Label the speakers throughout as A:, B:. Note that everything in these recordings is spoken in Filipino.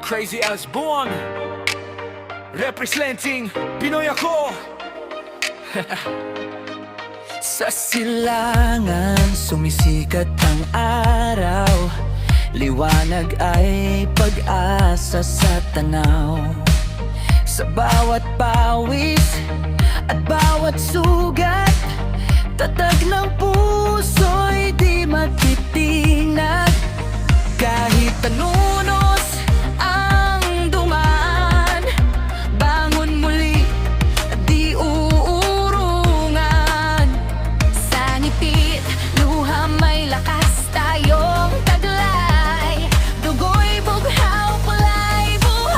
A: Crazy as born, representing Pinoy ako.
B: Sa silangan sumisikat ang araw, liwanag ay pag-asa sa tanaw. Sa bawat pawis at bawat sugat, tatag ng puso'y di magtitinag. Kahit tanunos ang dumaan, bangon muli, di uurungan. Sa ngipit, luha may lakas tayong taglay. Dugo'y bughaw, kulay buhay.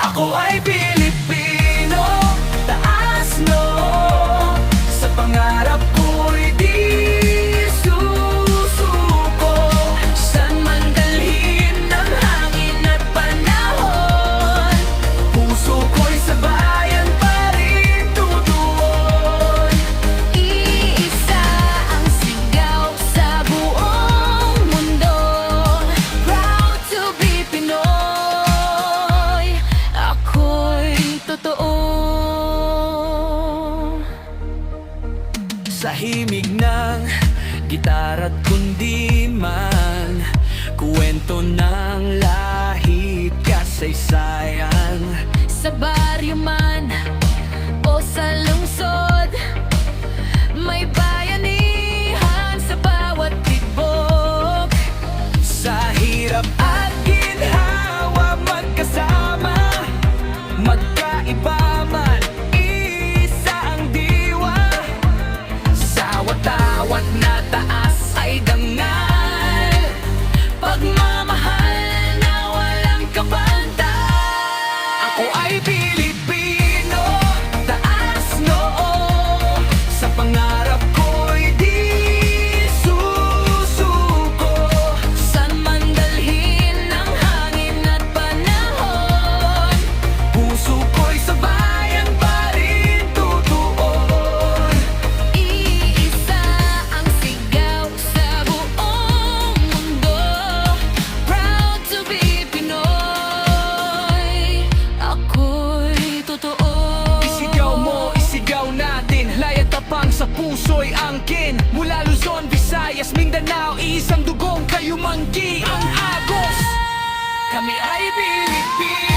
B: Ako ay Pilipino, taas noo. Sa pangarap ko'y di susuko. Saan man dalhin ng hangin at panahon, puso ko'y sa bayan pa rin tutuon. Iisa ang sigaw sa buong mundo, proud to be Pinoy. Ako'y totoo. Sa himig ng gitara't kundiman, kwento ng lahit kasaysayan. Sa baryo man o sa lungsod, may bayanihan sa bawat tibok. Sa hirap at ginhawa magkasama, magkaiba man, isa ang diwa. Sa watawat na taas ay dangal, pagmamahal na walang kabantay. Ako ay Pilipino, taas noo. Sa pangarap ko'y di susuko. Saan man dalhin ng hangin at panahon, puso ko'y sa bayan pa rin tutuon. Iisa ang sigaw sa buong mundo, proud to be Pinoy. Ako'y totoo.
A: Isigaw mo, isigaw natin, layat tapang sa puso'y angkin. Mula Luzon, Visayas, Mindanao, isang dugong kayo manggi ang agos. Kami ay Pilipino.